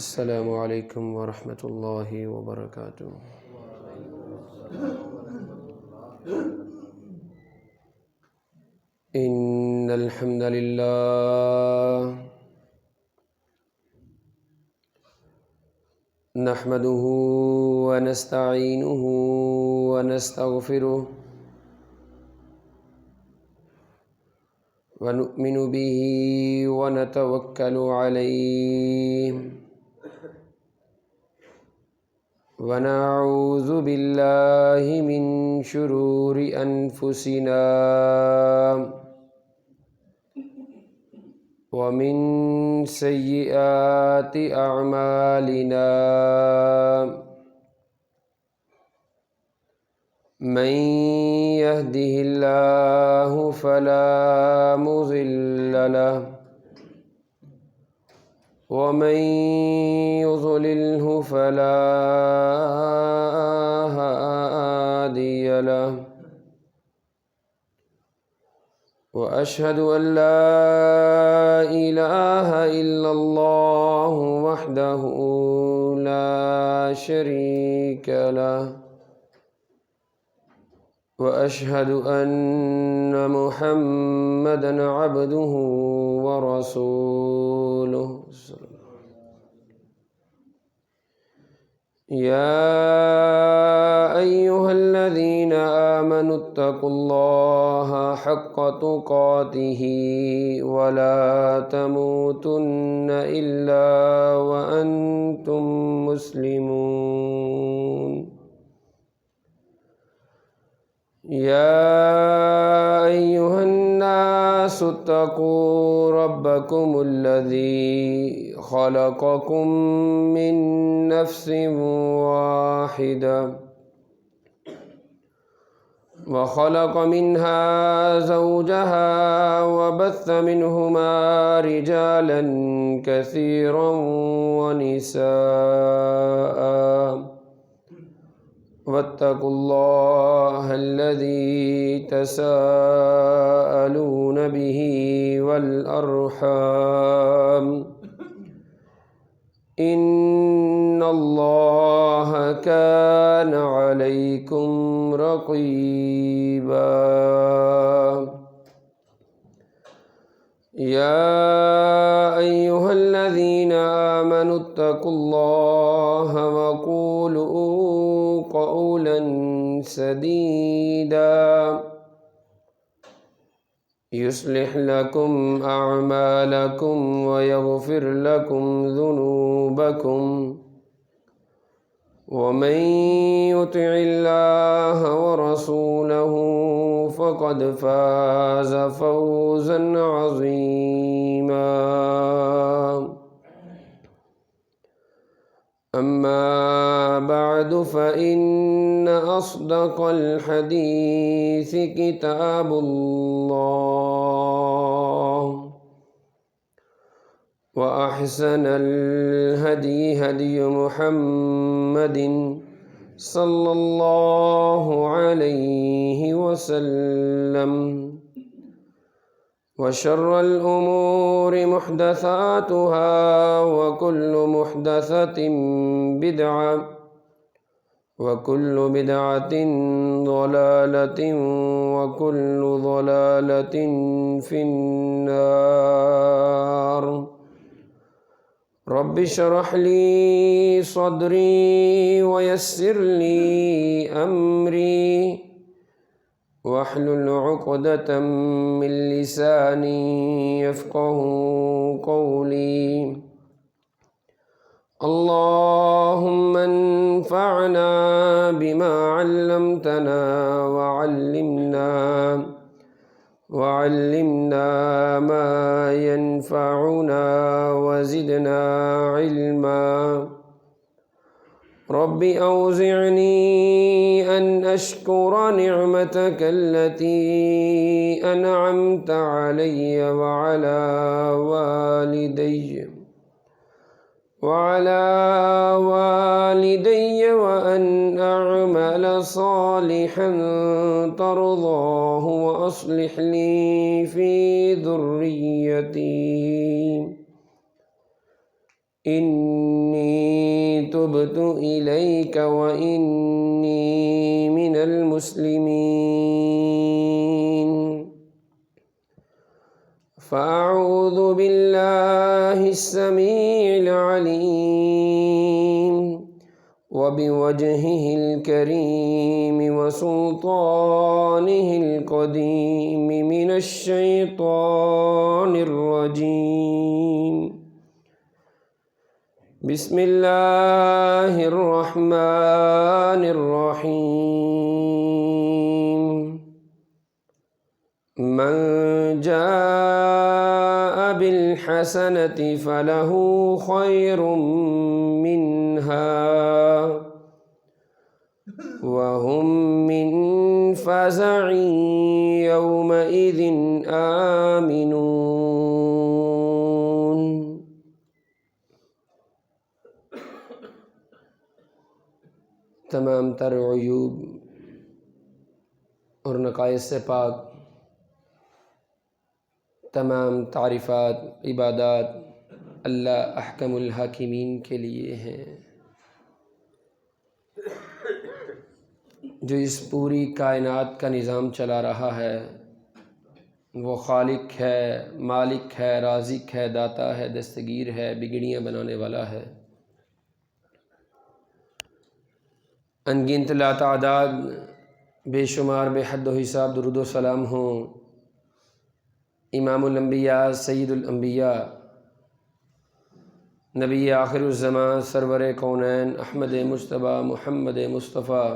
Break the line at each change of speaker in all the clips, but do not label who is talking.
السلام علیکم ورحمۃ اللہ وبرکاتہ۔ ان الحمد للہ نحمده ونستعینه ونستغفره ونؤمن به ونتوکل علیہ ونعوذ باللہ من شرور انفسنا ومن سیئات اعمالنا من يهده الله فلا مضل له ومن يضلله فلا هادي له وأشهد أن لا إله إلا الله وحده لا شريك له وأشهد أن محمدًا عبده ورسوله يا أيها الذين آمنوا اتقوا الله حق تقاته ولا تموتن إلا وأنتم مسلمون يا أيها الناس اتقوا ربكم الذي خلقكم من نفس واحدة وخلق منها زوجها وبث منهما رجالا كثيرا ونساء واتقوا الله الذي تساءلون به والأرحام إن الله كان عليكم رقيبا يا أيها الذين آمنوا اتقوا الله وقولوا قولا سديدا يصلح لكم أعمالكم ويغفر لكم ذنوبكم ومن يطع الله ورسوله فقد فاز فوزا عظيما أما بعد فإن أصدق الحديث كتاب الله وأحسن الهدي هدي محمد صلى الله عليه وسلم وشر الأمور محدثاتها وكل محدثة بدعة وكل بدعة ضلالة وكل ضلالة في النار رب اشرح لي صدري ويسر لي أمري واحلل عقدة من لساني يفقه قولي اللهم انفعنا بما علمتنا وعلمنا ما ينفعنا وزدنا علما رب أوزعني أن أشكر نعمتك التي أنعمت علي وعلى والدي وأن أعمل صالحا ترضاه وأصلح لي في ذريتي إني تبت إليك وإني من المسلمين فأعوذ بالله السميع العليم وبوجهه الكريم وسلطانه القديم من الشيطان الرجيم بسم الله الرحمن الرحيم من جاء بالحسنة فله خير منها وهم من فزع يومئذ آمنون۔ تمام تر عیوب اور نقائص سے پاک تمام تعریفات عبادات اللہ احکم الحاکمین کے لیے ہیں، جو اس پوری کائنات کا نظام چلا رہا ہے۔ وہ خالق ہے، مالک ہے، رازق ہے، داتا ہے، دستگیر ہے، بگڑیاں بنانے والا ہے۔ انگنت لا تعداد بے شمار بے حد و حساب درود و سلام ہوں امام الانبیاء سید الانبیاء نبی آخر الزمان سرور کونین احمد مجتبیٰ محمد مصطفیٰ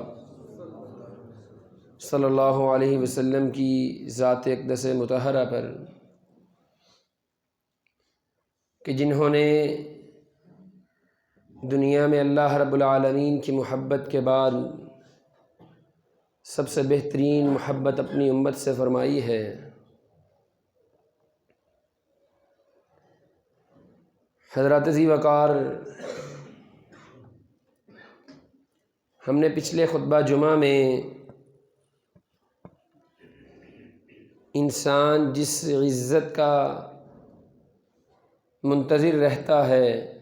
صلی اللہ علیہ وسلم کی ذات اقدس مطہرہ پر، کہ جنہوں نے دنیا میں اللہ رب العالمین کی محبت کے بعد سب سے بہترین محبت اپنی امت سے فرمائی ہے۔ حضرات ذی وقار، ہم نے پچھلے خطبہ جمعہ میں انسان جس عزت کا منتظر رہتا ہے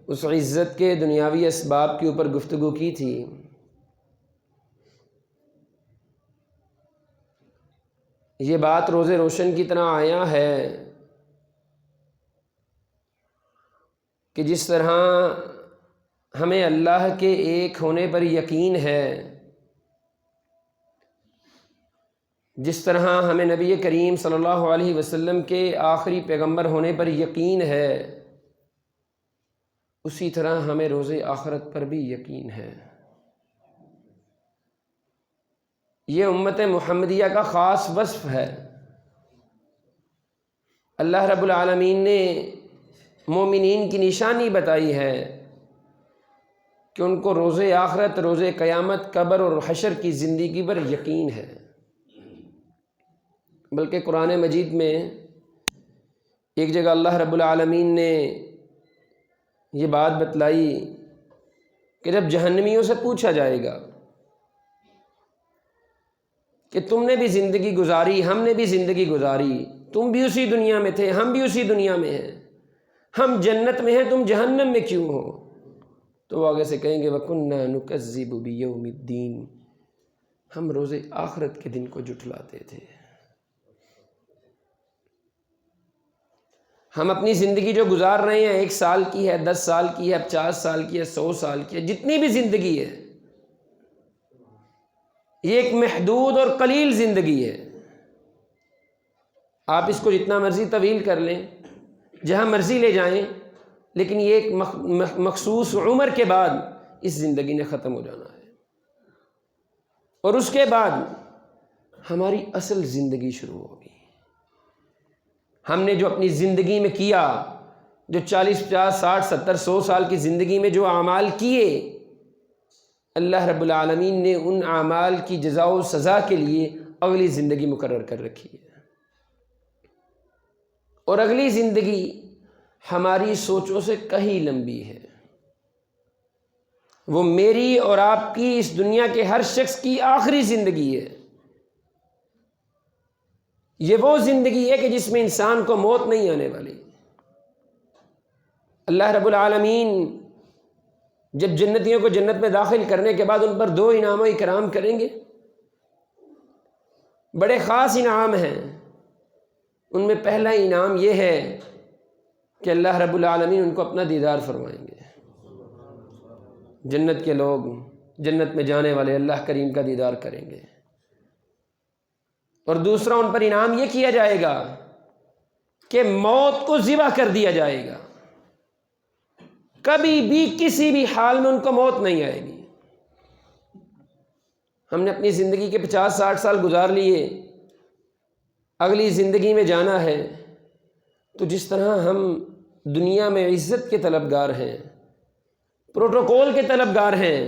اس عزت کے دنیاوی اسباب کے اوپر گفتگو کی تھی۔ یہ بات روز روشن کی طرح آیا ہے کہ جس طرح ہمیں اللہ کے ایک ہونے پر یقین ہے، جس طرح ہمیں نبی کریم صلی اللہ علیہ وسلم کے آخری پیغمبر ہونے پر یقین ہے، اسی طرح ہمیں روز آخرت پر بھی یقین ہے۔ یہ امت محمدیہ کا خاص وصف ہے۔ اللہ رب العالمین نے مومنین کی نشانی بتائی ہے کہ ان کو روز آخرت، روز قیامت، قبر اور حشر کی زندگی پر یقین ہے۔ بلکہ قرآن مجید میں ایک جگہ اللہ رب العالمین نے یہ بات بتلائی کہ جب جہنمیوں سے پوچھا جائے گا کہ تم نے بھی زندگی گزاری، ہم نے بھی زندگی گزاری، تم بھی اسی دنیا میں تھے، ہم بھی اسی دنیا میں ہیں، ہم جنت میں ہیں، تم جہنم میں کیوں ہو؟ تو وہ آگے سے کہیں گے وَكُنَّا نُكَذِّبُ بِيَوْمِ الدِّينِ، ہم روز آخرت کے دن کو جھٹلاتے تھے۔ ہم اپنی زندگی جو گزار رہے ہیں، 1 سال کی ہے، 10 سال کی ہے، 50 سال کی ہے، 100 سال کی ہے، جتنی بھی زندگی ہے، یہ ایک محدود اور قلیل زندگی ہے۔ آپ اس کو جتنا مرضی طویل کر لیں، جہاں مرضی لے جائیں، لیکن یہ ایک مخصوص عمر کے بعد اس زندگی نے ختم ہو جانا ہے، اور اس کے بعد ہماری اصل زندگی شروع ہوگی۔ ہم نے جو اپنی زندگی میں کیا، جو 40 50 60 70 100 سال کی زندگی میں جو اعمال کیے، اللہ رب العالمین نے ان اعمال کی جزا و سزا کے لیے اگلی زندگی مقرر کر رکھی ہے، اور اگلی زندگی ہماری سوچوں سے کہیں لمبی ہے۔ وہ میری اور آپ کی، اس دنیا کے ہر شخص کی آخری زندگی ہے۔ یہ وہ زندگی ہے کہ جس میں انسان کو موت نہیں آنے والی، اللہ رب العالمین جب جنتیوں کو جنت میں داخل کرنے کے بعد ان پر 2 انعام و اکرام کریں گے، بڑے خاص انعام ہیں۔ ان میں پہلا انعام یہ ہے کہ اللہ رب العالمین ان کو اپنا دیدار فرمائیں گے۔ جنت کے لوگ، جنت میں جانے والے اللہ کریم کا دیدار کریں گے۔ اور دوسرا ان پر انعام یہ کیا جائے گا کہ موت کو ذبح کر دیا جائے گا، کبھی بھی کسی بھی حال میں ان کو موت نہیں آئے گی۔ ہم نے اپنی زندگی کے 50-60 سال گزار لیے، اگلی زندگی میں جانا ہے، تو جس طرح ہم دنیا میں عزت کے طلبگار ہیں، پروٹوکول کے طلبگار ہیں،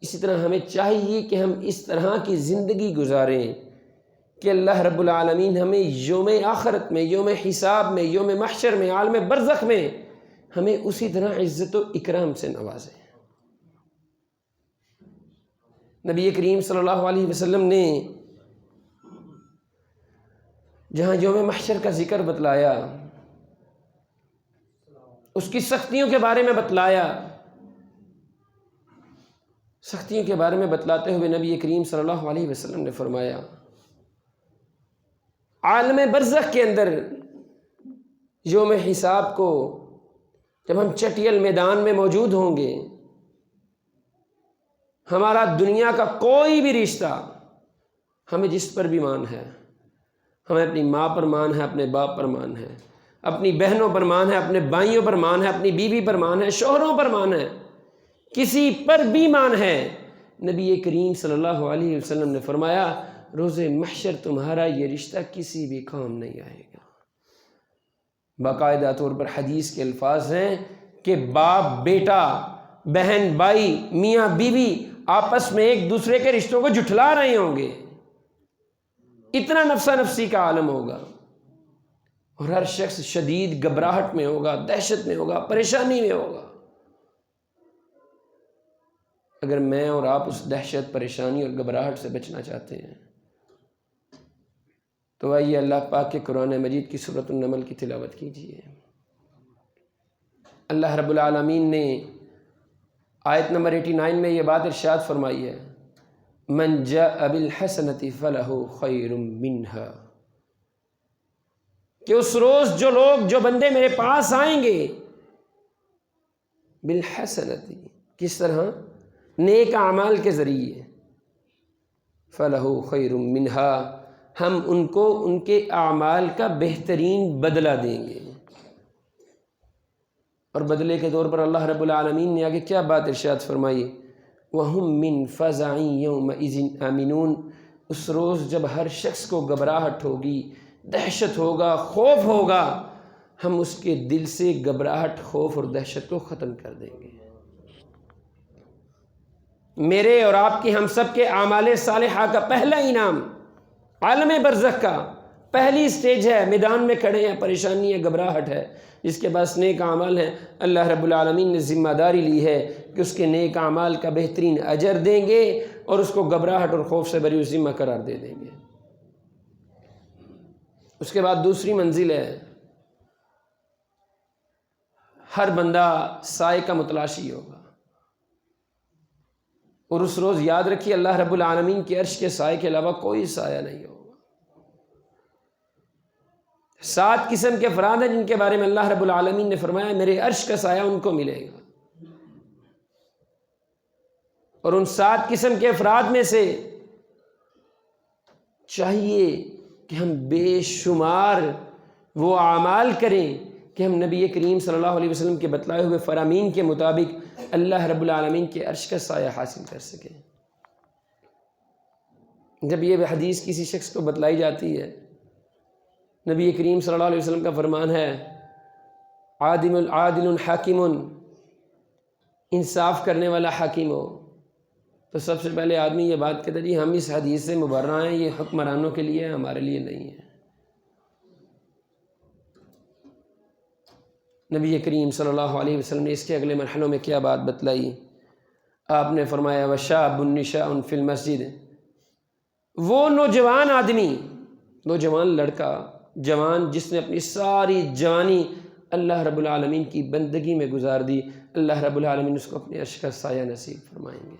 اسی طرح ہمیں چاہیے کہ ہم اس طرح کی زندگی گزاریں کہ اللہ رب العالمین ہمیں یوم آخرت میں، یوم حساب میں، یوم محشر میں، عالم برزخ میں ہمیں اسی طرح عزت و اکرام سے نوازے۔ نبی کریم صلی اللہ علیہ وسلم نے جہاں یوم محشر کا ذکر بتلایا، اس کی سختیوں کے بارے میں بتلایا، سختیوں کے بارے میں بتلاتے ہوئے نبی کریم صلی اللہ علیہ وسلم نے فرمایا، عالم برزخ کے اندر یوم حساب کو جب ہم چٹیل میدان میں موجود ہوں گے، ہمارا دنیا کا کوئی بھی رشتہ ہمیں جس پر بھی مان ہے، ہمیں اپنی ماں پر مان ہے، اپنے باپ پر مان ہے، اپنی بہنوں پر مان ہے، اپنے بھائیوں پر مان ہے، اپنی بیوی پر مان ہے، شوہروں پر مان ہے، کسی پر بھی مان ہے، نبی کریم صلی اللہ علیہ وسلم نے فرمایا روز محشر تمہارا یہ رشتہ کسی بھی کام نہیں آئے گا۔ باقاعدہ طور پر حدیث کے الفاظ ہیں کہ باپ بیٹا، بہن بھائی، میاں بیوی آپس میں ایک دوسرے کے رشتوں کو جھٹلا رہے ہوں گے، اتنا نفسا نفسی کا عالم ہوگا، اور ہر شخص شدید گھبراہٹ میں ہوگا، دہشت میں ہوگا، پریشانی میں ہوگا۔ اگر میں اور آپ اس دہشت، پریشانی اور گھبراہٹ سے بچنا چاہتے ہیں تو آئیے اللہ پاک کے قرآن مجید کی سورۃ النمل کی تلاوت کیجیے۔ اللہ رب العالمین نے آیت نمبر 89 میں یہ بات ارشاد فرمائی ہے، من جاء بالحسنۃ فلہ خیر منہا، کہ اس روز جو لوگ، جو بندے میرے پاس آئیں گے بالحسنۃ، کس طرح؟ نیک اعمال کے ذریعے، فلہ خیر منہا، ہم ان کو ان کے اعمال کا بہترین بدلہ دیں گے۔ اور بدلے کے طور پر اللہ رب العالمین نے آگے کیا بات ارشاد فرمائی؟ وَهُم مِّن فَزَعٍ يَوْمَئِذٍ آمِنُونَ، اس روز جب ہر شخص کو گھبراہٹ ہوگی، دہشت ہوگا، خوف ہوگا، ہم اس کے دل سے گھبراہٹ، خوف اور دہشت کو ختم کر دیں گے۔ میرے اور آپ کی، ہم سب کے اعمال صالحہ کا پہلا انعام عالم برزخ کا پہلی سٹیج ہے، میدان میں کھڑے ہیں، پریشانی ہے، گھبراہٹ ہے، جس کے پاس نیک اعمال ہیں، اللہ رب العالمین نے ذمہ داری لی ہے کہ اس کے نیک اعمال کا بہترین اجر دیں گے اور اس کو گھبراہٹ اور خوف سے بری ذمہ قرار دے دیں گے۔ اس کے بعد دوسری منزل ہے، ہر بندہ سائے کا متلاشی ہوگا، اور اس روز یاد رکھیے اللہ رب العالمین کے عرش کے سائے کے علاوہ کوئی سایہ نہیں ہوگا۔ 7 قسم کے افراد ہیں جن کے بارے میں اللہ رب العالمین نے فرمایا میرے عرش کا سایہ ان کو ملے گا، اور ان 7 قسم کے افراد میں سے چاہیے کہ ہم بے شمار وہ اعمال کریں کہ ہم نبی کریم صلی اللہ علیہ وسلم کے بتلائے ہوئے فرامین کے مطابق اللہ رب العالمین کے عرش کا سایہ حاصل کر سکیں۔ جب یہ حدیث کسی شخص کو بتلائی جاتی ہے، نبی کریم صلی اللہ علیہ وسلم کا فرمان ہے عادل حاکم، انصاف کرنے والا حاکم ہو، تو سب سے پہلے آدمی یہ بات کہتا ہے جی ہم اس حدیث سے مبرہ ہیں، یہ حکمرانوں کے لیے ہے، ہمارے لیے نہیں ہے۔ نبی کریم صلی اللہ علیہ وسلم نے اس کے اگلے مرحلوں میں کیا بات بتلائی؟ آپ نے فرمایا وَشَابٌ نِّشَاءٌ فِي الْمَسْجِدِ، وہ نوجوان آدمی، نوجوان لڑکا، جوان جس نے اپنی ساری جوانی اللہ رب العالمین کی بندگی میں گزار دی، اللہ رب العالمین اس کو اپنے عرش کا سایہ نصیب فرمائیں گے۔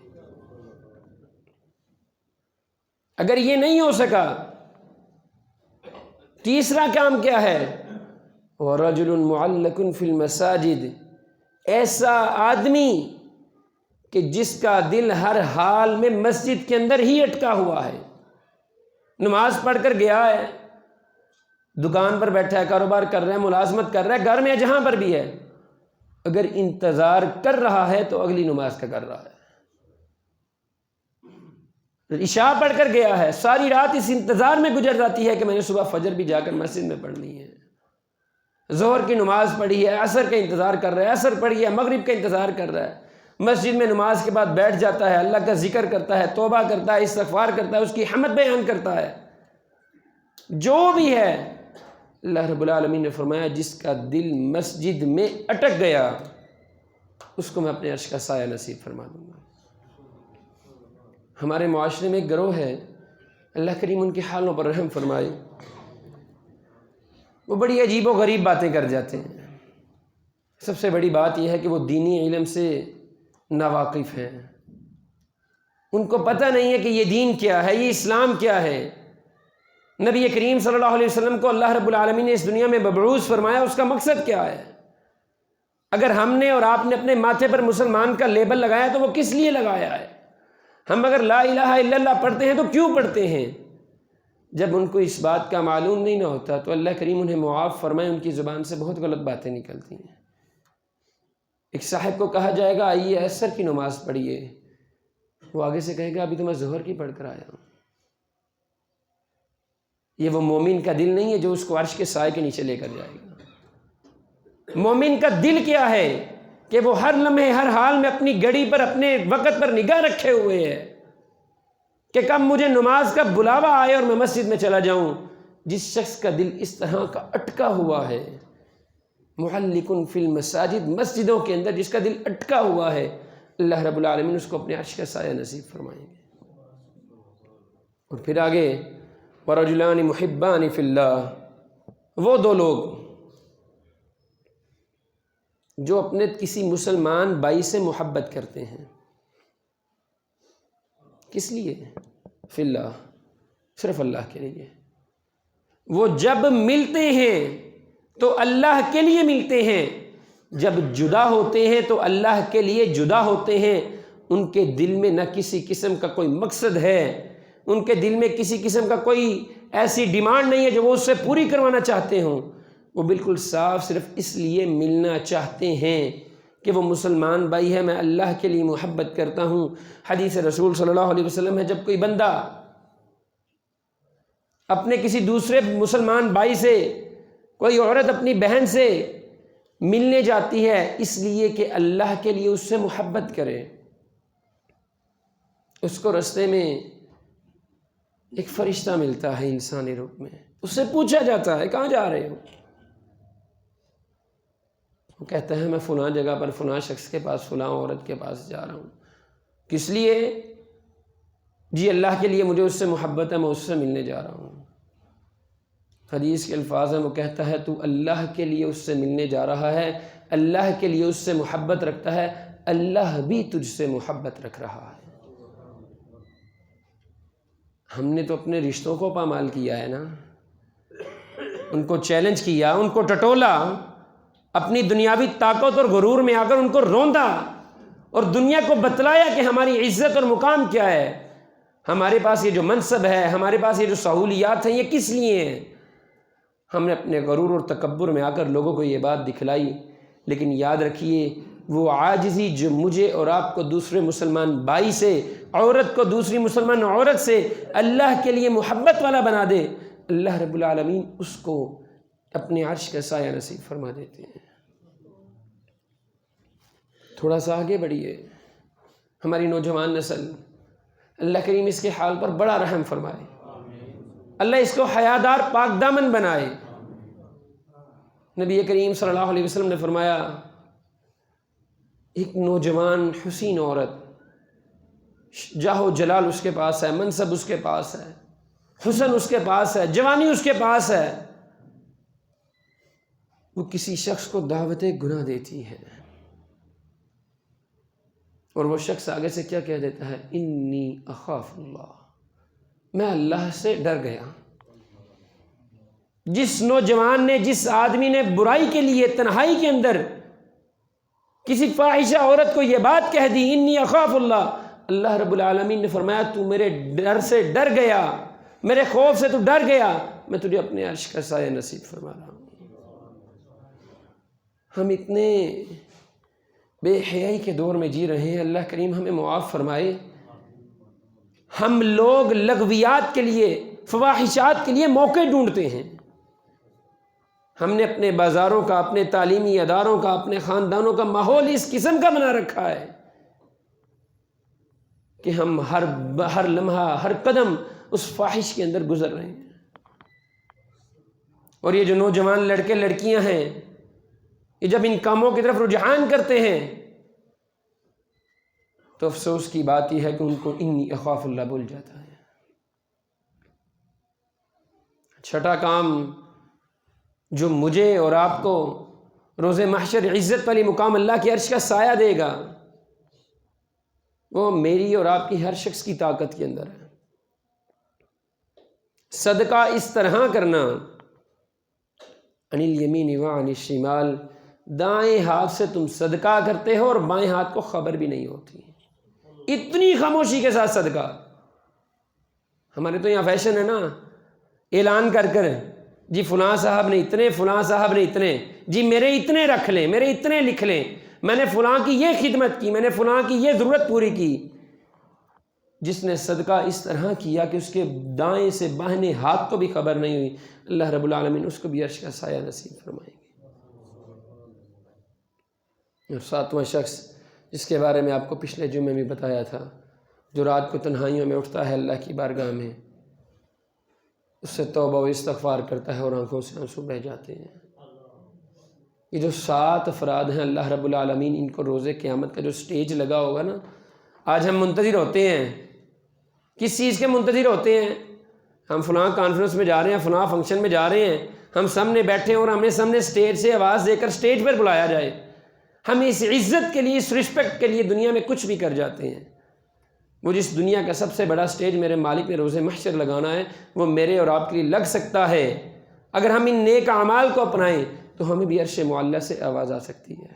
اگر یہ نہیں ہو سکا، تیسرا کام کیا ہے؟ وَرَجُلٌ مُعَلَّقٌ فِي الْمَسَاجِدِ، ایسا آدمی کہ جس کا دل ہر حال میں مسجد کے اندر ہی اٹکا ہوا ہے، نماز پڑھ کر گیا ہے، دکان پر بیٹھا ہے، کاروبار کر رہا ہے، ملازمت کر رہا ہے، گھر میں جہاں پر بھی ہے، اگر انتظار کر رہا ہے تو اگلی نماز کا کر رہا ہے۔ عشاء پڑھ کر گیا ہے، ساری رات اس انتظار میں گزر جاتی ہے کہ میں نے صبح فجر بھی جا کر مسجد میں پڑھنی ہے، ظہر کی نماز پڑھی ہے، عصر کا انتظار کر رہا ہے، عصر پڑھی ہے، مغرب کا انتظار کر رہا ہے، مسجد میں نماز کے بعد بیٹھ جاتا ہے، اللہ کا ذکر کرتا ہے، توبہ کرتا ہے، استغفار کرتا ہے، اس کی حمد بیان کرتا ہے، جو بھی ہے۔ اللہ رب العالمین نے فرمایا جس کا دل مسجد میں اٹک گیا اس کو میں اپنے عرش کا سایہ نصیب فرما دوں گا۔ ہمارے معاشرے میں ایک گروہ ہے، اللہ کریم ان کے حالوں پر رحم فرمائے، وہ بڑی عجیب و غریب باتیں کر جاتے ہیں۔ سب سے بڑی بات یہ ہے کہ وہ دینی علم سے ناواقف ہیں، ان کو پتہ نہیں ہے کہ یہ دین کیا ہے، یہ اسلام کیا ہے۔ نبی کریم صلی اللہ علیہ وسلم کو اللہ رب العالمین نے اس دنیا میں مبعوث فرمایا، اس کا مقصد کیا ہے؟ اگر ہم نے اور آپ نے اپنے ماتھے پر مسلمان کا لیبل لگایا تو وہ کس لیے لگایا ہے؟ ہم اگر لا الہ الا اللہ پڑھتے ہیں تو کیوں پڑھتے ہیں؟ جب ان کو اس بات کا معلوم نہیں نہ ہوتا تو اللہ کریم انہیں معاف فرمائے، ان کی زبان سے بہت غلط باتیں نکلتی ہیں۔ ایک صاحب کو کہا جائے گا آئیے عصر کی نماز پڑھیے، وہ آگے سے کہے گا ابھی تو میں ظہر کی پڑھ کر آیا ہوں۔ یہ وہ مومن کا دل نہیں ہے جو اس کو عرش کے سائے کے نیچے لے کر جائے گا۔ مومن کا دل کیا ہے کہ وہ ہر لمحے ہر حال میں اپنی گھڑی پر اپنے وقت پر نگاہ رکھے ہوئے ہے کہ کب مجھے نماز کا بلاوا آئے اور میں مسجد میں چلا جاؤں۔ جس شخص کا دل اس طرح کا اٹکا ہوا ہے، معلق فی المساجد، مسجدوں کے اندر جس کا دل اٹکا ہوا ہے، اللہ رب العالمین اس کو اپنے عرش کا سایہ نصیب فرمائیں گے۔ اور پھر آگے وَرَجُلَانِ مُحِبَّانِ فِي اللَّهِ، وہ دو لوگ جو اپنے کسی مسلمان بھائی سے محبت کرتے ہیں، کس لیے؟ فی اللہ، صرف اللہ کے لیے۔ وہ جب ملتے ہیں تو اللہ کے لیے ملتے ہیں، جب جدا ہوتے ہیں تو اللہ کے لیے جدا ہوتے ہیں۔ ان کے دل میں نہ کسی قسم کا کوئی مقصد ہے، ان کے دل میں کسی قسم کا کوئی ایسی ڈیمانڈ نہیں ہے جو وہ اس سے پوری کروانا چاہتے ہوں۔ وہ بالکل صاف صرف اس لیے ملنا چاہتے ہیں کہ وہ مسلمان بھائی ہے، میں اللہ کے لیے محبت کرتا ہوں۔ حدیث رسول صلی اللہ علیہ وسلم ہے جب کوئی بندہ اپنے کسی دوسرے مسلمان بھائی سے، کوئی عورت اپنی بہن سے ملنے جاتی ہے اس لیے کہ اللہ کے لیے اس سے محبت کرے، اس کو رستے میں ایک فرشتہ ملتا ہے انسانی روپ میں، اس سے پوچھا جاتا ہے کہاں جا رہے ہو؟ وہ کہتا ہے میں فلاں جگہ پر فلاں شخص کے پاس، فلاں عورت کے پاس جا رہا ہوں۔ کس لیے؟ جی اللہ کے لیے، مجھے اس سے محبت ہے، میں اس سے ملنے جا رہا ہوں۔ حدیث کے الفاظ ہیں، وہ کہتا ہے تو اللہ کے لیے اس سے ملنے جا رہا ہے، اللہ کے لیے اس سے محبت رکھتا ہے، اللہ بھی تجھ سے محبت رکھ رہا ہے۔ ہم نے تو اپنے رشتوں کو پامال کیا ہے نا، ان کو چیلنج کیا، ان کو ٹٹولا، اپنی دنیاوی طاقت اور غرور میں آ کر ان کو روندا اور دنیا کو بتلایا کہ ہماری عزت اور مقام کیا ہے، ہمارے پاس یہ جو منصب ہے، ہمارے پاس یہ جو سہولیات ہیں، یہ کس لیے ہیں؟ ہم نے اپنے غرور اور تکبر میں آ کر لوگوں کو یہ بات دکھلائی، لیکن یاد رکھیے وہ عاجزی جو مجھے اور آپ کو دوسرے مسلمان بھائی سے، عورت کو دوسری مسلمان عورت سے اللہ کے لیے محبت والا بنا دے، اللہ رب العالمین اس کو اپنے عرش کا سایہ نصیب فرما دیتے ہیں۔ تھوڑا سا آگے بڑھیے، ہماری نوجوان نسل، اللہ کریم اس کے حال پر بڑا رحم فرمائے، اللہ اس کو حیادار پاک دامن بنائے۔ نبی کریم صلی اللہ علیہ وسلم نے فرمایا ایک نوجوان حسین عورت، جاہ و جلال اس کے پاس ہے، منصب اس کے پاس ہے، حسن اس کے پاس ہے، جوانی اس کے پاس ہے، وہ کسی شخص کو دعوت گناہ دیتی ہے، اور وہ شخص آگے سے کیا کہہ دیتا ہے؟ انی اخاف اللہ، میں اللہ سے ڈر گیا۔ جس نوجوان نے، جس آدمی نے برائی کے لیے تنہائی کے اندر کسی فاحشہ عورت کو یہ بات کہہ دی، انی اخاف اللہ، اللہ رب العالمین نے فرمایا تو میرے ڈر سے ڈر گیا، میرے خوف سے تو ڈر گیا، میں تجھے اپنے عرش کا سایہ نصیب فرما رہا ہوں۔ ہم اتنے بے حیائی کے دور میں جی رہے ہیں، اللہ کریم ہمیں معاف فرمائے۔ ہم لوگ لغویات کے لیے، فواحشات کے لیے موقع ڈھونڈتے ہیں۔ ہم نے اپنے بازاروں کا، اپنے تعلیمی اداروں کا، اپنے خاندانوں کا ماحول اس قسم کا بنا رکھا ہے کہ ہم ہر لمحہ، ہر قدم اس فاحش کے اندر گزر رہے ہیں۔ اور یہ جو نوجوان لڑکے لڑکیاں ہیں، یہ جب ان کاموں کی طرف رجحان کرتے ہیں تو افسوس کی بات یہ ہے کہ ان کو انی اخاف اللہ بھول جاتا ہے۔ چھٹا کام جو مجھے اور آپ کو روز محشر عزت والی مقام اللہ کے عرش کا سایہ دے گا، وہ میری اور آپ کی ہر شخص کی طاقت کے اندر ہے۔ صدقہ اس طرح کرنا، عن الیمین وعن الشمال، دائیں ہاتھ سے تم صدقہ کرتے ہو اور بائیں ہاتھ کو خبر بھی نہیں ہوتی، اتنی خاموشی کے ساتھ صدقہ۔ ہمارے تو یہاں فیشن ہے نا، اعلان کر جی فلاں صاحب نے اتنے، فلاں صاحب نے اتنے، جی میرے اتنے رکھ لیں، میرے اتنے لکھ لیں، میں نے فلاں کی یہ خدمت کی، میں نے فلاں کی یہ ضرورت پوری کی۔ جس نے صدقہ اس طرح کیا کہ اس کے دائیں سے بائیں ہاتھ کو بھی خبر نہیں ہوئی، اللہ رب العالمین اس کو بھی عرش کا سایہ نصیب فرمائیں گے۔ اور ساتواں شخص جس کے بارے میں آپ کو پچھلے جمعے میں بتایا تھا، جو رات کو تنہائیوں میں اٹھتا ہے اللہ کی بارگاہ میں، اس سے توبہ و استغفار کرتا ہے اور آنکھوں سے آنسو بہہ جاتے ہیں۔ یہ جو 7 افراد ہیں، اللہ رب العالمین ان کو روز قیامت کا جو سٹیج لگا ہوگا نا، آج ہم منتظر ہوتے ہیں، کس چیز کے منتظر ہوتے ہیں؟ ہم فلاں کانفرنس میں جا رہے ہیں، فلاں فنکشن میں جا رہے ہیں، ہم سامنے بیٹھے ہیں اور ہمیں سامنے سٹیج سے آواز دے کر سٹیج پر بلایا جائے۔ ہم اس عزت کے لیے، اس رسپیکٹ کے لیے دنیا میں کچھ بھی کر جاتے ہیں۔ وہ جس دنیا کا سب سے بڑا سٹیج میرے مالک نے روز محشر لگانا ہے، وہ میرے اور آپ کے لیے لگ سکتا ہے۔ اگر ہم ان نیک اعمال کو اپنائیں تو ہمیں بھی عرش معلیٰ سے آواز آ سکتی ہے۔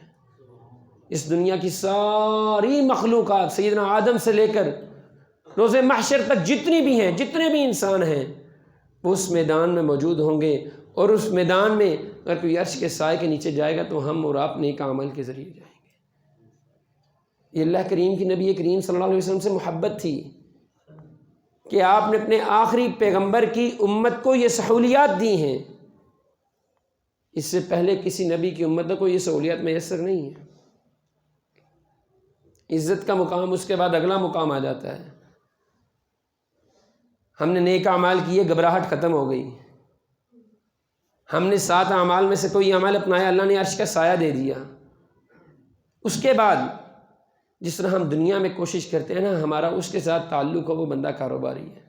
اس دنیا کی ساری مخلوقات، سیدنا آدم سے لے کر روز محشر تک جتنی بھی ہیں، جتنے بھی انسان ہیں، وہ اس میدان میں موجود ہوں گے، اور اس میدان میں اگر کوئی عرش کے سائے کے نیچے جائے گا تو ہم اور آپ نیک عمل کے ذریعے جائیں گے۔ یہ اللہ کریم کی، نبی کریم صلی اللہ علیہ وسلم سے محبت تھی کہ آپ نے اپنے آخری پیغمبر کی امت کو یہ سہولیات دی ہیں۔ اس سے پہلے کسی نبی کی امت کو یہ سہولیات میسر نہیں ہے۔ عزت کا مقام، اس کے بعد اگلا مقام آ جاتا ہے۔ ہم نے نیک اعمال کیے، گھبراہٹ ختم ہو گئی۔ ہم نے 7 اعمال میں سے کوئی عمل اپنایا، اللہ نے عرش کا سایہ دے دیا۔ اس کے بعد جس طرح ہم دنیا میں کوشش کرتے ہیں نا، ہمارا اس کے ساتھ تعلق ہو وہ بندہ کاروباری ہے،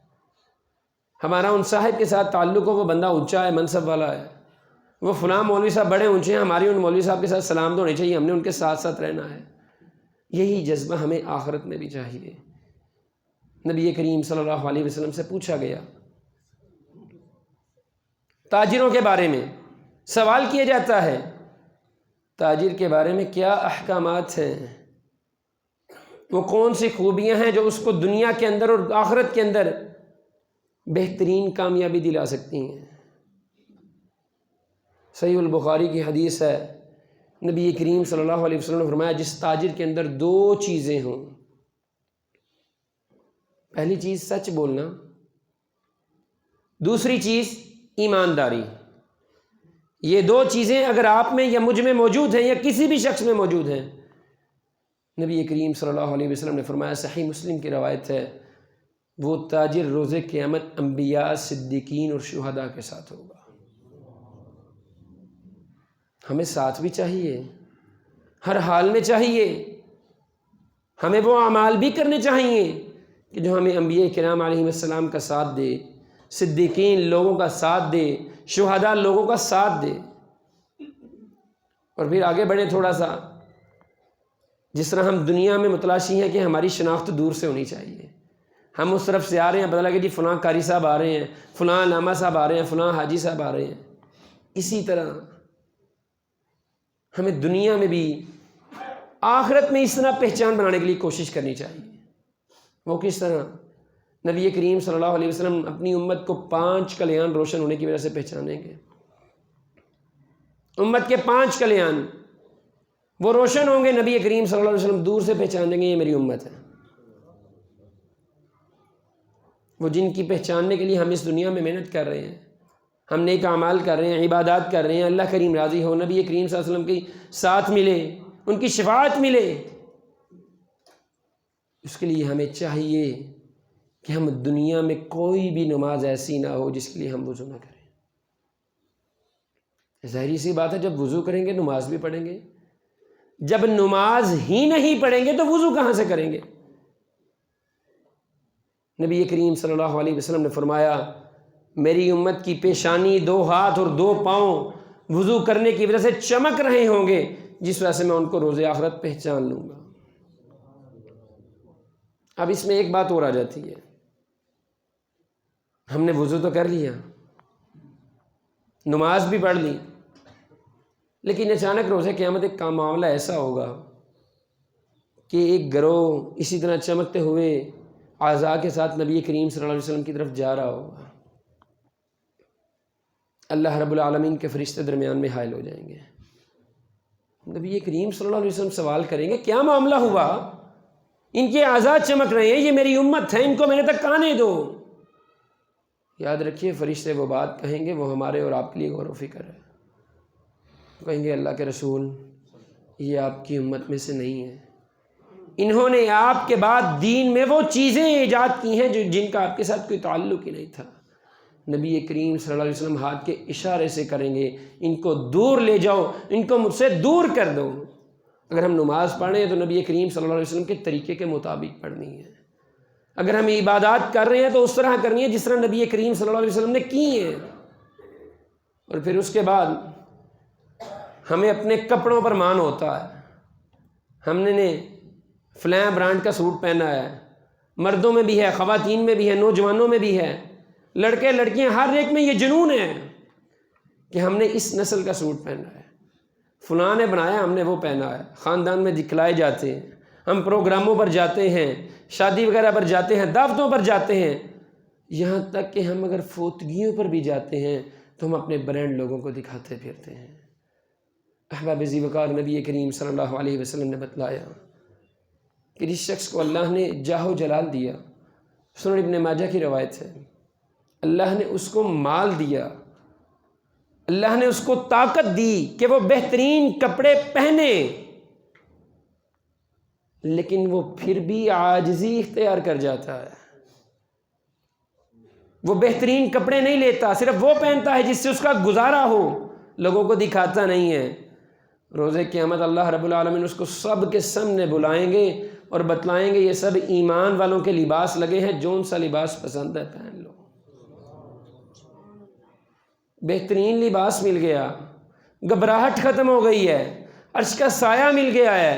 ہمارا ان صاحب کے ساتھ تعلق ہو وہ بندہ اونچا ہے، منصب والا ہے، وہ فلاں مولوی صاحب بڑے اونچے ہیں، ہماری ان مولوی صاحب کے ساتھ سلام تو ہونی چاہیے، ہم نے ان کے ساتھ ساتھ رہنا ہے۔ یہی جذبہ ہمیں آخرت میں بھی چاہیے۔ نبی کریم صلی اللہ علیہ وسلم سے پوچھا گیا تاجروں کے بارے میں، سوال کیا جاتا ہے تاجر کے بارے میں کیا احکامات ہیں، وہ کون سی خوبیاں ہیں جو اس کو دنیا کے اندر اور آخرت کے اندر بہترین کامیابی دلا سکتی ہیں۔ صحیح البخاری کی حدیث ہے، نبی کریم صلی اللہ علیہ وسلم نے فرمایا جس تاجر کے اندر 2 چیزیں ہوں، پہلی چیز سچ بولنا، دوسری چیز ایمانداری، یہ 2 چیزیں اگر آپ میں یا مجھ میں موجود ہیں یا کسی بھی شخص میں موجود ہیں، نبی کریم صلی اللہ علیہ وسلم نے فرمایا، صحیح مسلم کی روایت ہے، وہ تاجر روز قیامت انبیاء، صدیقین اور شہداء کے ساتھ ہوگا۔ ہمیں ساتھ بھی چاہیے، ہر حال میں چاہیے، ہمیں وہ اعمال بھی کرنے چاہیے کہ جو ہمیں انبیاء کرام علیہ السلام کا ساتھ دے، صدیقین لوگوں کا ساتھ دے، شہداء لوگوں کا ساتھ دے۔ اور پھر آگے بڑھیں تھوڑا سا، جس طرح ہم دنیا میں متلاشی ہیں کہ ہماری شناخت دور سے ہونی چاہیے، ہم اس طرف سے آ رہے ہیں، پتہ لگا کہ جی فلاں قاری صاحب آ رہے ہیں، فلاں علامہ صاحب آ رہے ہیں، فلاں حاجی صاحب آ رہے ہیں، اسی طرح ہمیں دنیا میں بھی آخرت میں اس طرح پہچان بنانے کے لیے کوشش کرنی چاہیے۔ وہ کس طرح؟ نبی کریم صلی اللہ علیہ وسلم اپنی امت کو 5 کلیان روشن ہونے کی وجہ سے پہچانیں گے۔ امت کے 5 کلیان وہ روشن ہوں گے، نبی کریم صلی اللہ علیہ وسلم دور سے پہچانیں گے یہ میری امت ہے۔ وہ جن کی پہچاننے کے لیے ہم اس دنیا میں محنت کر رہے ہیں، ہم نیک اعمال کر رہے ہیں، عبادات کر رہے ہیں، اللہ کریم راضی ہو، نبی کریم صلی اللہ علیہ وسلم کی ساتھ ملے، ان کی شفاعت ملے، اس کے لیے ہمیں چاہیے کہ ہم دنیا میں کوئی بھی نماز ایسی نہ ہو جس کے لیے ہم وضو نہ کریں۔ ظاہری سی بات ہے، جب وضو کریں گے نماز بھی پڑھیں گے، جب نماز ہی نہیں پڑھیں گے تو وضو کہاں سے کریں گے؟ نبی کریم صلی اللہ علیہ وسلم نے فرمایا میری امت کی پیشانی، 2 ہاتھ اور 2 پاؤں وضو کرنے کی وجہ سے چمک رہے ہوں گے، جس وجہ سے میں ان کو روز آخرت پہچان لوں گا۔ اب اس میں ایک بات اور آ جاتی ہے، ہم نے وضو تو کر لیا، نماز بھی پڑھ لی، لیکن اچانک روز قیامت ایک معاملہ ایسا ہوگا کہ ایک گروہ اسی طرح چمکتے ہوئے اعضاء کے ساتھ نبی کریم صلی اللہ علیہ وسلم کی طرف جا رہا ہوگا، اللہ رب العالمین کے فرشتے درمیان میں حائل ہو جائیں گے، نبی کریم صلی اللہ علیہ وسلم سوال کریں گے کیا معاملہ ہوا، ان کے اعضاء چمک رہے ہیں، یہ میری امت ہے، ان کو میرے تک آنے دو۔ یاد رکھیے فرشتے وہ بات کہیں گے وہ ہمارے اور آپ کے لیے غور و فکر ہے، کہیں گے اللہ کے رسول یہ آپ کی امت میں سے نہیں ہے، انہوں نے آپ کے بعد دین میں وہ چیزیں ایجاد کی ہیں جن کا آپ کے ساتھ کوئی تعلق ہی نہیں تھا۔ نبی کریم صلی اللہ علیہ وسلم ہاتھ کے اشارے سے کریں گے ان کو دور لے جاؤ، ان کو مجھ سے دور کر دو۔ اگر ہم نماز پڑھیں تو نبی کریم صلی اللہ علیہ وسلم کے طریقے کے مطابق پڑھنی ہے، اگر ہم عبادات کر رہے ہیں تو اس طرح کرنی ہے جس طرح نبی کریم صلی اللہ علیہ وسلم نے کی ہیں۔ اور پھر اس کے بعد ہمیں اپنے کپڑوں پر مان ہوتا ہے، ہم نے فلاں برانڈ کا سوٹ پہنا ہے، مردوں میں بھی ہے، خواتین میں بھی ہے، نوجوانوں میں بھی ہے، لڑکے لڑکیاں ہر ایک میں یہ جنون ہے کہ ہم نے اس نسل کا سوٹ پہنا ہے، فلاں نے بنایا ہم نے وہ پہنا ہے، خاندان میں دکھلائے جاتے ہیں، ہم پروگراموں پر جاتے ہیں، شادی وغیرہ پر جاتے ہیں، دعوتوں پر جاتے ہیں، یہاں تک کہ ہم اگر فوتگیوں پر بھی جاتے ہیں تو ہم اپنے برانڈ لوگوں کو دکھاتے پھرتے ہیں۔ احباب ذی وقار نبی کریم صلی اللہ علیہ وسلم نے بتلایا کہ جس شخص کو اللہ نے جاہ و جلال دیا، سنن ابن ماجہ کی روایت ہے، اللہ نے اس کو مال دیا، اللہ نے اس کو طاقت دی کہ وہ بہترین کپڑے پہنے، لیکن وہ پھر بھی عاجزی اختیار کر جاتا ہے، وہ بہترین کپڑے نہیں لیتا، صرف وہ پہنتا ہے جس سے اس کا گزارا ہو، لوگوں کو دکھاتا نہیں ہے۔ روز قیامت اللہ رب العالمین اس کو سب کے سامنے بلائیں گے اور بتلائیں گے یہ سب ایمان والوں کے لباس لگے ہیں، جون سا لباس پسند ہے پہن لو۔ بہترین لباس مل گیا، گھبراہٹ ختم ہو گئی ہے، عرش کا سایہ مل گیا ہے،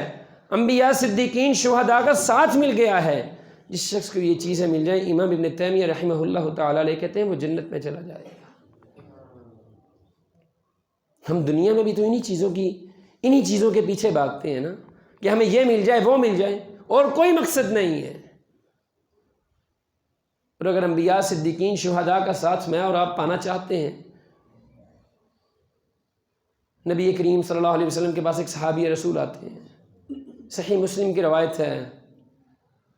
انبیاء صدیقین شہداء کا ساتھ مل گیا ہے۔ جس شخص کو یہ چیزیں مل جائیں، امام ابن تیمیہ رحمہ اللہ تعالیٰ علیہ کہتے ہیں وہ جنت میں چلا جائے گا۔ ہم دنیا میں بھی تو انہی چیزوں کے پیچھے بھاگتے ہیں نا، کہ ہمیں یہ مل جائے وہ مل جائے، اور کوئی مقصد نہیں ہے۔ اور اگر انبیاء صدیقین شہداء کا ساتھ میں اور آپ پانا چاہتے ہیں، نبی کریم صلی اللہ علیہ وسلم کے پاس ایک صحابی رسول آتے ہیں، صحیح مسلم کی روایت ہے،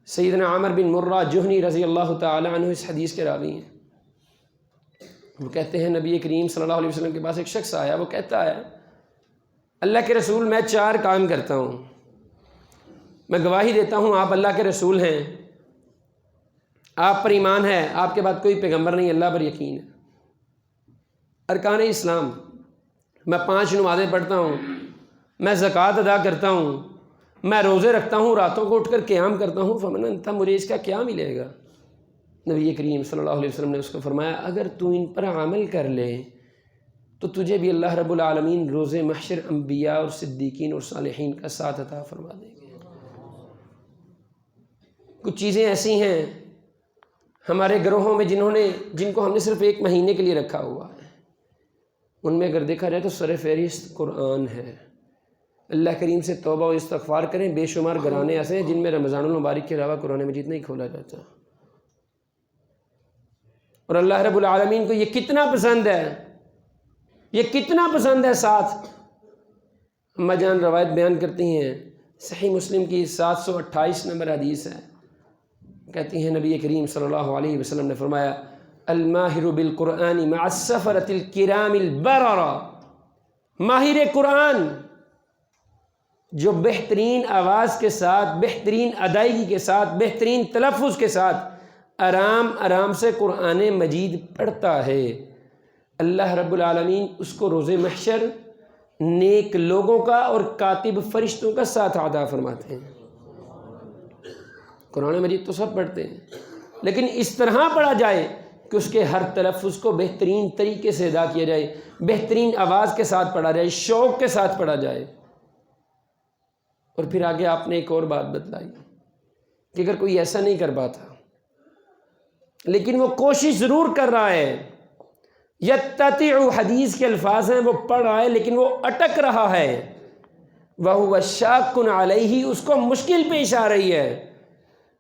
سیدنا عامر بن مرہ جہنی رضی اللہ تعالی عنہ اس حدیث کے راوی ہیں۔ وہ کہتے ہیں نبی کریم صلی اللہ علیہ وسلم کے پاس ایک شخص آیا، وہ کہتا ہے اللہ کے رسول میں 4 کام کرتا ہوں، میں گواہی دیتا ہوں آپ اللہ کے رسول ہیں، آپ پر ایمان ہے، آپ کے بعد کوئی پیغمبر نہیں، اللہ پر یقین ہے۔ ارکان اسلام، میں 5 نمازیں پڑھتا ہوں، میں زکوٰۃ ادا کرتا ہوں، میں روزے رکھتا ہوں، راتوں کو اٹھ کر قیام کرتا ہوں، فمن انت، مجھے اس کا کیا ملے گا؟ نبی کریم صلی اللہ علیہ وسلم نے اس کو فرمایا اگر تو ان پر عمل کر لے تو تجھے بھی اللہ رب العالمین روز محشر انبیاء اور صدیقین اور صالحین کا ساتھ عطا فرما دیں گے۔ کچھ چیزیں ایسی ہیں ہمارے گروہوں میں جن کو ہم نے صرف 1 مہینے کے لیے رکھا ہوا ہے، ان میں اگر دیکھا جائے تو سر فہرست قرآن ہے۔ اللہ کریم سے توبہ و استغفار کریں، بے شمار گھرانے ایسے ہیں جن میں رمضان المبارک کے علاوہ قرآن مجید نہیں کھولا جاتا، اور اللہ رب العالمین کو یہ کتنا پسند ہے، یہ کتنا پسند ہے۔ ساتھ اماں جان روایت بیان کرتی ہیں، صحیح مسلم کی 728 نمبر حدیث ہے، کہتی ہیں نبی کریم صلی اللہ علیہ وسلم نے فرمایا الماہر بالقرآن مع السفرۃ الکرام البررہ، ماہر قرآن جو بہترین آواز کے ساتھ، بہترین ادائیگی کے ساتھ، بہترین تلفظ کے ساتھ آرام آرام سے قرآن مجید پڑھتا ہے، اللہ رب العالمین اس کو روز محشر نیک لوگوں کا اور کاتب فرشتوں کا ساتھ عطا فرماتے ہیں۔ قرآن مجید تو سب پڑھتے ہیں، لیکن اس طرح پڑھا جائے کہ اس کے ہر تلفظ کو بہترین طریقے سے ادا کیا جائے، بہترین آواز کے ساتھ پڑھا جائے، شوق کے ساتھ پڑھا جائے۔ اور پھر آگے آپ نے ایک اور بات بتلائی کہ اگر کوئی ایسا نہیں کر پاتا لیکن وہ کوشش ضرور کر رہا ہے، یتتع حدیث کے الفاظ ہیں، وہ پڑھ رہا ہے لیکن وہ اٹک رہا ہے، وَهُوَ شَاقٌ عَلَيْهِ، اس کو مشکل پیش آ رہی ہے،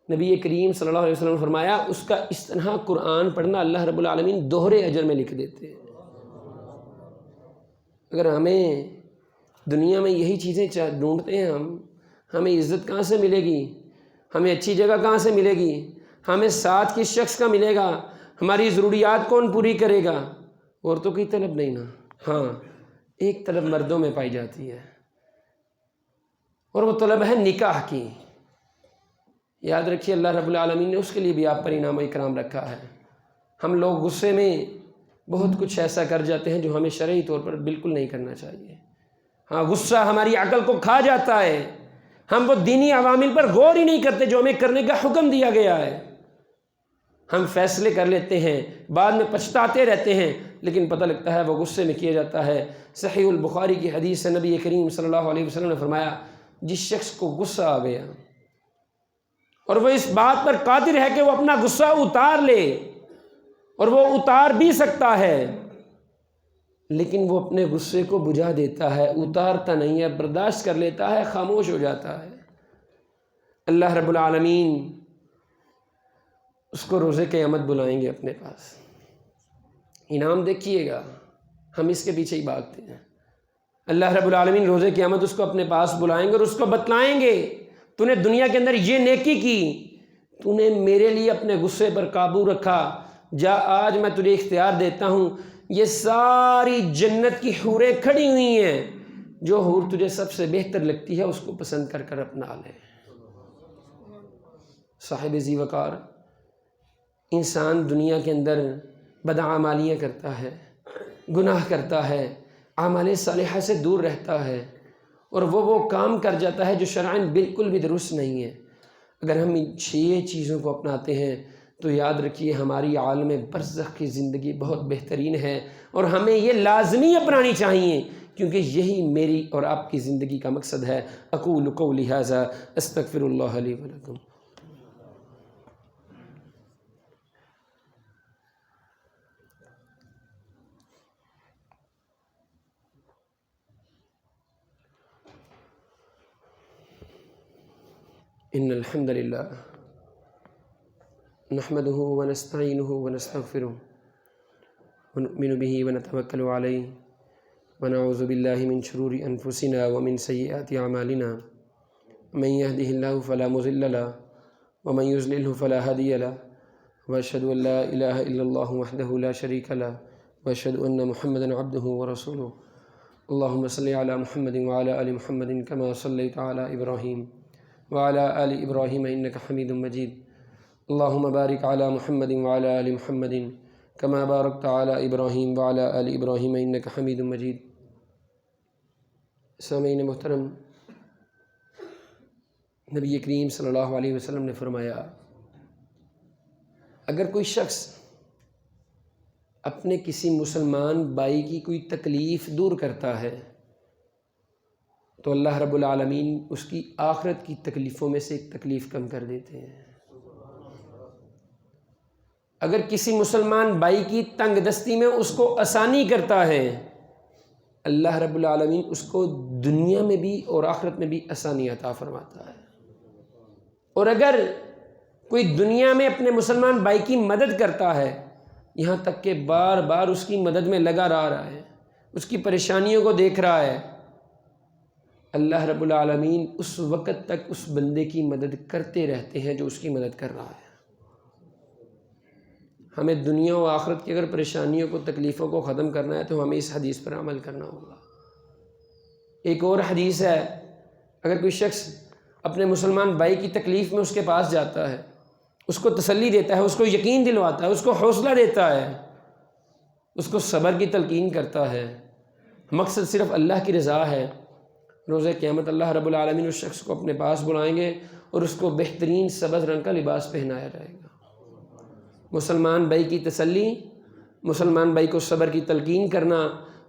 نبی کریم صلی اللہ علیہ وسلم نے فرمایا اس کا اس طرح قرآن پڑھنا اللہ رب العالمین دوہرے اجر میں لکھ دیتے ہیں۔ اگر ہمیں دنیا میں یہی چیزیں ڈھونڈتے ہیں، ہمیں عزت کہاں سے ملے گی، ہمیں اچھی جگہ کہاں سے ملے گی، ہمیں ساتھ کس شخص کا ملے گا، ہماری ضروریات کون پوری کرے گا، عورتوں کی طلب نہیں نا، ہاں ایک طلب مردوں میں پائی جاتی ہے، اور وہ طلب ہے نکاح کی۔ یاد رکھیے اللہ رب العالمین نے اس کے لیے بھی آپ پر انعام و اکرام رکھا ہے۔ ہم لوگ غصے میں بہت کچھ ایسا کر جاتے ہیں جو ہمیں شرعی طور پر بالکل نہیں کرنا چاہیے۔ ہاں غصہ ہماری عقل کو کھا جاتا ہے، ہم وہ دینی عوامل پر غور ہی نہیں کرتے جو ہمیں کرنے کا حکم دیا گیا ہے، ہم فیصلے کر لیتے ہیں، بعد میں پچھتاتے رہتے ہیں، لیکن پتہ لگتا ہے وہ غصے میں کیا جاتا ہے۔ صحیح البخاری کی حدیث سے نبی کریم صلی اللہ علیہ وسلم نے فرمایا جس شخص کو غصہ آ گیا اور وہ اس بات پر قادر ہے کہ وہ اپنا غصہ اتار لے، اور وہ اتار بھی سکتا ہے، لیکن وہ اپنے غصے کو بجھا دیتا ہے، اتارتا نہیں ہے، برداشت کر لیتا ہے، خاموش ہو جاتا ہے، اللہ رب العالمین اس کو روزے قیامت بلائیں گے اپنے پاس۔ انعام دیکھیے گا، ہم اس کے پیچھے ہی بھاگتے ہیں۔ اللہ رب العالمین روزے قیامت اس کو اپنے پاس بلائیں گے اور اس کو بتلائیں گے تو نے دنیا کے اندر یہ نیکی کی، تو نے میرے لیے اپنے غصے پر قابو رکھا، جا آج میں تجھے اختیار دیتا ہوں، یہ ساری جنت کی حوریں کھڑی ہوئی ہیں، جو حور تجھے سب سے بہتر لگتی ہے اس کو پسند کر کر اپنا لے۔ صاحب ذی وقار انسان دنیا کے اندر بدعمالیاں کرتا ہے، گناہ کرتا ہے، اعمال صالحہ سے دور رہتا ہے، اور وہ کام کر جاتا ہے جو شرعاً بالکل بھی درست نہیں ہے۔ اگر ہم ان 6 چیزوں کو اپناتے ہیں تو یاد رکھیے ہماری عالم برزخ کی زندگی بہت بہترین ہے، اور ہمیں یہ لازمی اپنانی چاہیے، کیونکہ یہی میری اور آپ کی زندگی کا مقصد ہے۔ اقول قولی ھذا استغفر اللہ لی ولکم۔ ان الحمد للہ نحمده ونستعینه ونستغفره ونؤمن به ونتوکل علیہ ونعوذ باللہ من شرور انفسنا ومن سیئات اعمالنا من يهده الله فلا مضل له ومن يضلل فلا هادي له واشهد ان لا اله الا الله وحده لا شريك له واشهد ان محمدا عبده ورسوله اللهم صل على محمد وعلى ال محمد كما صليت على ابراهيم وعلى آل إبراهيم إنك حميد مجيد اللهم بارك على محمد وعلى آل محمد كما باركت على إبراهيم وعلى آل إبراهيم إنك حميد مجيد۔ سامعین محترم، نبی کریم صلی اللہ علیہ وسلم نے فرمایا اگر کوئی شخص اپنے کسی مسلمان بھائی کی کوئی تکلیف دور کرتا ہے تو اللہ رب العالمین اس کی آخرت کی تکلیفوں میں سے ایک تکلیف کم کر دیتے ہیں۔ اگر کسی مسلمان بھائی کی تنگ دستی میں اس کو آسانی کرتا ہے، اللہ رب العالمین اس کو دنیا میں بھی اور آخرت میں بھی آسانی عطا فرماتا ہے۔ اور اگر کوئی دنیا میں اپنے مسلمان بھائی کی مدد کرتا ہے، یہاں تک کہ بار بار اس کی مدد میں لگا رہا ہے، اس کی پریشانیوں کو دیکھ رہا ہے، اللہ رب العالمین اس وقت تک اس بندے کی مدد کرتے رہتے ہیں جو اس کی مدد کر رہا ہے۔ ہمیں دنیا و آخرت کی اگر پریشانیوں کو، تکلیفوں کو ختم کرنا ہے تو ہمیں اس حدیث پر عمل کرنا ہوگا۔ ایک اور حدیث ہے، اگر کوئی شخص اپنے مسلمان بھائی کی تکلیف میں اس کے پاس جاتا ہے، اس کو تسلی دیتا ہے، اس کو یقین دلواتا ہے، اس کو حوصلہ دیتا ہے، اس کو صبر کی تلقین کرتا ہے، مقصد صرف اللہ کی رضا ہے، روز قیامت اللہ رب العالمین اس شخص کو اپنے پاس بلائیں گے اور اس کو بہترین سبز رنگ کا لباس پہنایا جائے گا۔ مسلمان بھائی کی تسلی، مسلمان بھائی کو صبر کی تلقین کرنا،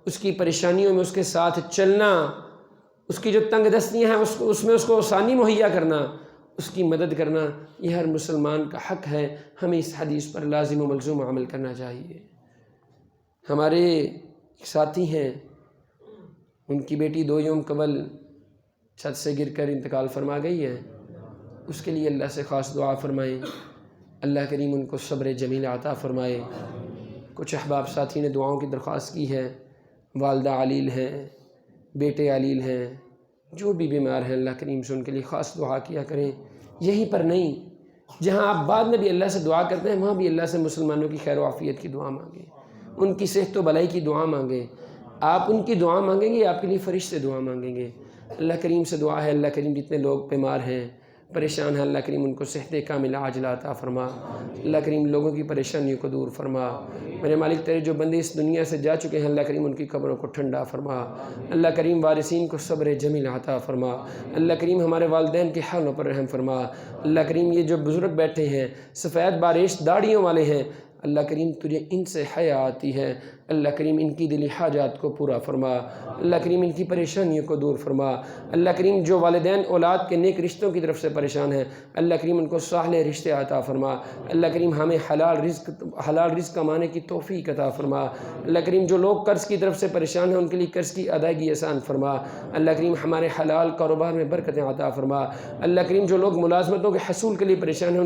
اس کی پریشانیوں میں اس کے ساتھ چلنا، اس کی جو تنگ دستیاں ہیں اس میں اس کو آسانی مہیا کرنا، اس کی مدد کرنا، یہ ہر مسلمان کا حق ہے۔ ہمیں اس حدیث پر لازم و ملزوم عمل کرنا چاہیے۔ ہمارے ایک ساتھی ہیں، ان کی بیٹی 2 یوم قبل چھت سے گر کر انتقال فرما گئی ہے، اس کے لیے اللہ سے خاص دعا فرمائیں، اللہ کریم ان کو صبر جمیل عطا فرمائے۔ کچھ احباب ساتھی نے دعاؤں کی درخواست کی ہے، والدہ علیل ہیں، بیٹے علیل ہیں، جو بھی بیمار ہیں اللہ کریم سے ان کے لیے خاص دعا کیا کریں۔ یہیں پر نہیں، جہاں آپ بعد میں بھی اللہ سے دعا کرتے ہیں وہاں بھی اللہ سے مسلمانوں کی خیر و عافیت کی دعا مانگیں، ان کی صحت و بھلائی کی دعا مانگیں۔ آپ ان کی دعا مانگیں گے، آپ کے لیے فرشتے دعا مانگیں گے۔ اللہ کریم سے دعا ہے، اللہ کریم جتنے لوگ بیمار ہیں، پریشان ہیں، اللہ کریم ان کو صحت کاملہ عاجلہ عطا فرما۔ اللہ کریم لوگوں کی پریشانیوں کو دور فرما۔ میرے مالک تیرے جو بندے اس دنیا سے جا چکے ہیں، اللہ کریم ان کی قبروں کو ٹھنڈا فرما۔ اللہ کریم وارثین کو صبر جمیل عطا فرما۔ اللہ کریم ہمارے والدین کے حالوں پر رحم فرما۔ اللہ کریم یہ جو بزرگ بیٹھے ہیں، سفید باریش داڑھیوں والے ہیں، اللہ کریم تجھے ان سے حیا آتی ہے، اللہ کریم ان کی دلی حاجات کو پورا فرما۔ اللہ کریم ان کی پریشانیوں کو دور فرما۔ اللہ کریم جو والدین اولاد کے نیک رشتوں کی طرف سے پریشان ہیں، اللہ کریم ان کو صالح رشتے عطا فرما۔ اللہ کریم ہمیں حلال رزق کمانے کی توفیق عطا فرما۔ اللہ کریم جو لوگ قرض کی طرف سے پریشان ہیں ان کے لیے قرض کی ادائیگی آسان فرما۔ اللہ کریم ہمارے حلال کاروبار میں برکتیں عطا فرما۔ اللہ کریم جو لوگ ملازمتوں کے حصول کے لیے پریشان ہیں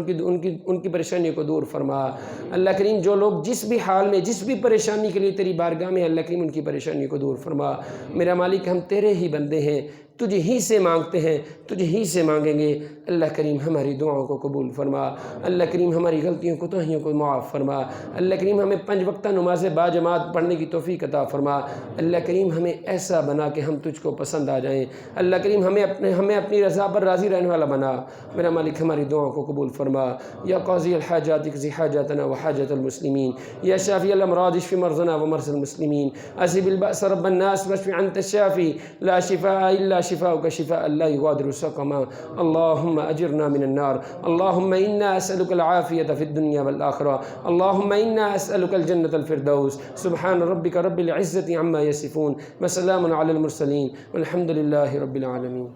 ان کی پریشانیوں کو دور فرما۔ اللہ کریم جو لوگ جس بھی حال میں، جس بھی پریشانی کے لیے تیری بارگاہ میں، اللہ کریم ان کی پریشانی کو دور فرما۔ میرا مالک ہم تیرے ہی بندے ہیں، تجھے ہی سے مانگتے ہیں، تجھے ہی سے مانگیں گے۔ اللہ کریم ہماری دعاؤں کو قبول فرما۔ اللہ کریم ہماری غلطیوں کوتاہیوں کو معاف فرما۔ اللہ کریم ہمیں 5 وقتہ نماز باجماعت پڑھنے کی توفیق عطا فرما۔ اللہ کریم ہمیں ایسا بنا کہ ہم تجھ کو پسند آ جائیں۔ اللہ کریم ہمیں اپنی رضا پر راضی رہنے والا بنا۔ میرا مالک ہماری دعاؤں کو قبول فرما۔ یا قاضی الحاجات اقض حاجاتنا وحاجات المسلمین، یا شافی الامراض اشف مرضنا ومرضى المسلمین، اذهب البأس رب الناس واشف انت الشافی لا شفاء الا شفاؤك شفاء لا يغادر سقما۔ اللهم اجرنا من النار، اللهم انا اسألك العافية في الدنيا والآخرة، اللهم انا اسألك الجنة الفردوس۔ سبحان ربك رب العزة عما يصفون، وسلام على المرسلين، والحمد لله رب العالمين۔